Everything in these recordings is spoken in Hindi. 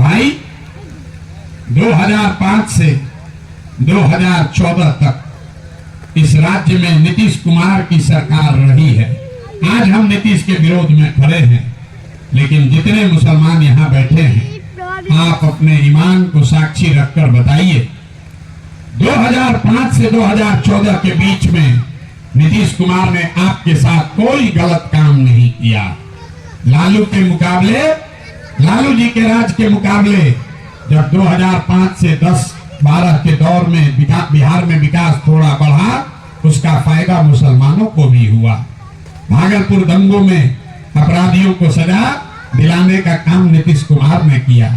भाई 2005 से 2014 तक इस राज्य में नीतीश कुमार की सरकार रही है। आज हम नीतीश के विरोध में खड़े हैं, लेकिन जितने मुसलमान यहाँ बैठे हैं, आप अपने ईमान को साक्षी रखकर बताइए 2005 से 2014 के बीच में नीतीश कुमार ने आपके साथ कोई गलत काम नहीं किया। लालू के मुकाबले, लालू जी के राज के मुकाबले जब 2005 से 10-12 के दौर में बिहार में विकास थोड़ा बढ़ा, उसका फायदा मुसलमानों को भी हुआ। भागलपुर दंगों में अपराधियों को सजा दिलाने का काम नीतीश कुमार ने किया।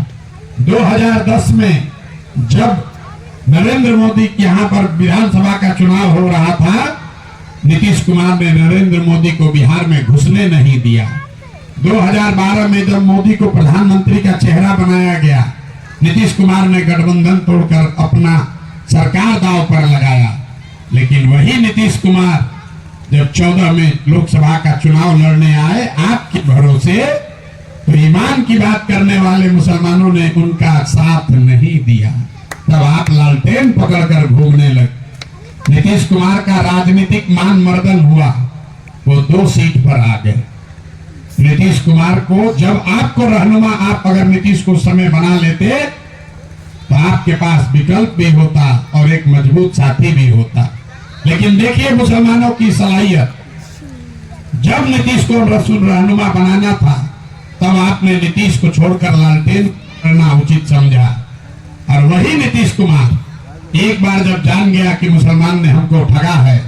2010 में जब नरेंद्र मोदी के यहाँ पर विधानसभा का चुनाव हो रहा था, नीतीश कुमार ने नरेंद्र मोदी को बिहार में घुसने नहीं दिया। 2012 में जब मोदी को प्रधानमंत्री का चेहरा बनाया गया, नीतीश कुमार ने गठबंधन तोड़कर अपना सरकार दांव पर लगाया। लेकिन वही नीतीश कुमार जब 14 में लोकसभा का चुनाव लड़ने आए आपके भरोसे, तो ईमान की बात करने वाले मुसलमानों ने उनका साथ नहीं दिया। तब आप लालटेन पकड़कर घूमने लगे। नीतीश कुमार का राजनीतिक मान मर्दन हुआ, वो 2 सीट पर आ गए। नीतीश कुमार को जब आपको रहनुमा, आप अगर नीतीश को समय बना लेते तो आपके पास विकल्प भी होता और एक मजबूत साथी भी होता। लेकिन देखिए मुसलमानों की सलाहियत, जब नीतीश को रहनुमा बनाना था, तब आपने नीतीश को छोड़कर लालटेन करना उचित समझा। और वही नीतीश कुमार एक बार जब जान गया कि मुसलमान ने हमको ठगा है,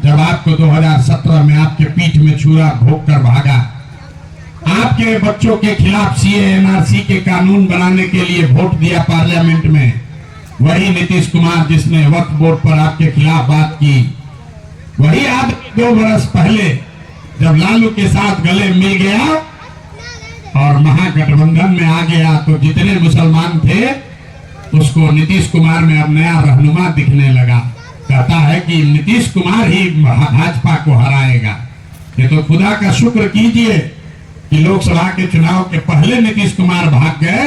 जब आपको 2017 में आपके पीठ में छुरा भोंक कर भागा, आपके बच्चों के खिलाफ सीए एनआरसी के कानून बनाने के लिए वोट दिया पार्लियामेंट में, वही नीतीश कुमार जिसने वक्फ बोर्ड पर आपके खिलाफ बात की, वही आज 2 बरस पहले जब लालू के साथ गले मिल गया और महागठबंधन में आ गया, तो जितने मुसलमान थे उसको नीतीश कुमार में अब नया रहनुमा दिखने लगा। कहता है कि नीतीश कुमार ही भाजपा को हराएगा। ये तो खुदा का शुक्र कीजिए कि लोकसभा के चुनाव के पहले नीतीश कुमार भाग गए,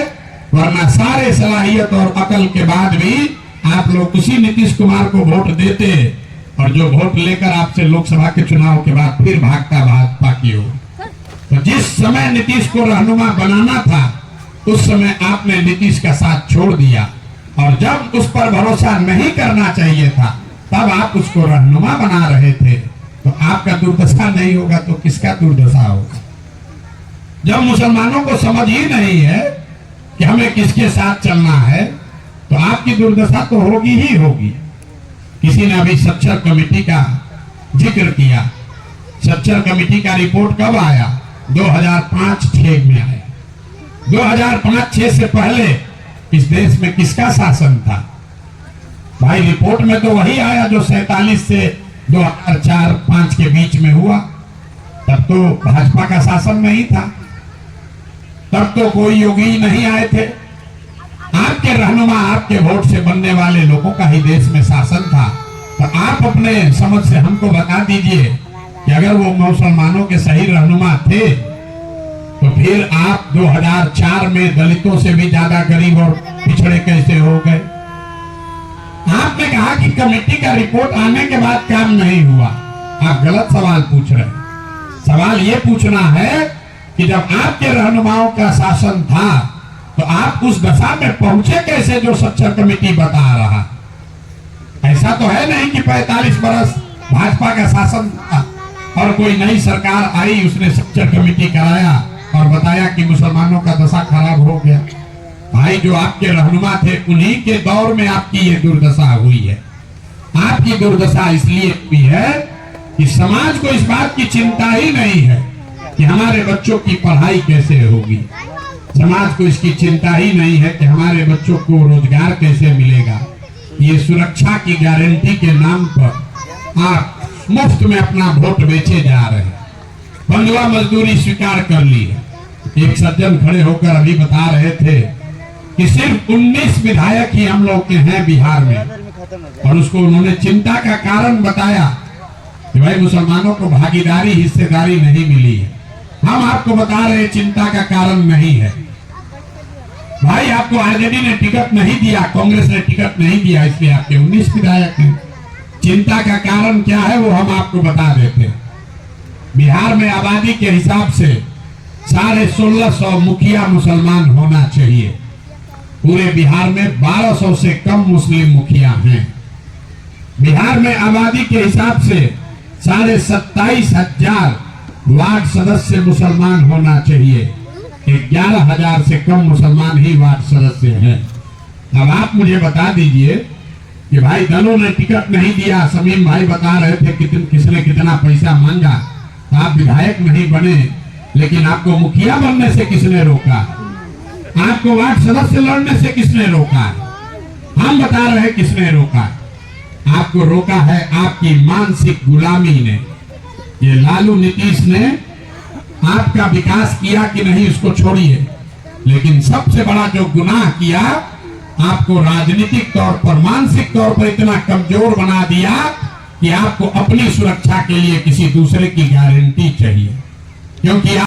वरना सारे सलाहियत और अकल के बाद भी आप लोग उसी नीतीश कुमार को वोट देते, और जो वोट लेकर आपसे लोकसभा के चुनाव के बाद फिर भागता भाजपा की ओर। तो जिस समय नीतीश को रहनुमा बनाना था, उस समय आपने नीतीश का साथ छोड़ दिया, और जब उस पर भरोसा नहीं करना चाहिए था, तब आप उसको रहनुमा बना रहे थे। तो आपका दुर्दशा नहीं होगा तो किसका दुर्दशा होगा? जब मुसलमानों को समझ ही नहीं है कि हमें किसके साथ चलना है, तो आपकी दुर्दशा तो होगी ही होगी। किसी ने अभी सच्चर कमेटी का जिक्र किया। सच्चर कमेटी का रिपोर्ट कब आया? 2005-06 में आया। 2005-06 से पहले इस देश में किसका शासन था? भाई रिपोर्ट में तो वही आया जो 47 से 2004-05 के बीच में हुआ। तब तो भाजपा का शासन नहीं था, तब तो कोई योगी नहीं आए थे। आपके रहनुमा, आपके वोट से बनने वाले लोगों का ही देश में शासन था। तो आप अपने समझ से हमको बता दीजिए कि अगर वो मुसलमानों के सही रहनुमा थे, तो फिर आप 2004 में दलितों से भी ज्यादा गरीब और पिछड़े कैसे हो गए? आपने कहा कि कमेटी का रिपोर्ट आने के बाद काम नहीं हुआ। आप गलत सवाल पूछ रहे हैं। सवाल ये पूछना है कि जब आपके रहनुमाओं का शासन था, तो आप उस दशा में पहुंचे कैसे जो सच्चर कमेटी बता रहा? ऐसा तो है नहीं कि 45 बरस भाजपा का शासन था और कोई नई सरकार आई, उसने सच्चर कमेटी कराया और बताया कि मुसलमानों का दशा खराब हो गया। भाई जो आपके रहनुमा थे, उन्हीं के दौर में आपकी ये दुर्दशा हुई है। आपकी दुर्दशा इसलिए हुई है कि समाज को इस बात की चिंता ही नहीं है कि हमारे बच्चों की पढ़ाई कैसे होगी। समाज को इसकी चिंता ही नहीं है कि हमारे बच्चों को रोजगार कैसे मिलेगा। ये सुरक्षा की गारंटी के नाम पर आप मुफ्त में अपना वोट बेचे जा रहे हैं। बंधुआ मजदूरी स्वीकार कर ली है। एक सज्जन खड़े होकर अभी बता रहे थे कि सिर्फ 19 विधायक ही हम लोग के हैं बिहार में, और उसको उन्होंने चिंता का कारण बताया कि भाई मुसलमानों को भागीदारी, हिस्सेदारी नहीं मिली है। हम आपको बता रहे चिंता का कारण नहीं है। भाई आपको आरजेडी ने टिकट नहीं दिया, कांग्रेस ने टिकट नहीं दिया, इसलिए आपके 19 विधायक हैं। चिंता का कारण क्या है वो हम आपको बता देते हैं। बिहार में आबादी के हिसाब से 1650 मुखिया मुसलमान होना चाहिए। पूरे बिहार में 1200 से कम मुस्लिम मुखिया हैं। बिहार में आबादी के हिसाब से 27,500 वार्ड सदस्य मुसलमान होना चाहिए। 11,000 से कम मुसलमान ही वार्ड सदस्य हैं। अब आप मुझे बता दीजिए कि भाई दलों ने टिकट नहीं दिया, समीम भाई बता रहे थे किसने कितना पैसा मांगा, तो आप विधायक नहीं बने, लेकिन आपको मुखिया बनने से किसने रोका? आपको वार्ड सदस्य लड़ने से किसने रोका? हम बता रहे हैं किसने रोका। आपको रोका है आपकी मानसिक गुलामी ने। ये लालू नीतीश ने आपका विकास किया कि नहीं उसको छोड़िए, लेकिन सबसे बड़ा जो गुनाह किया, आपको राजनीतिक तौर पर, मानसिक तौर पर इतना कमजोर बना दिया कि आपको अपनी सुरक्षा के लिए किसी दूसरे की गारंटी चाहिए, क्योंकि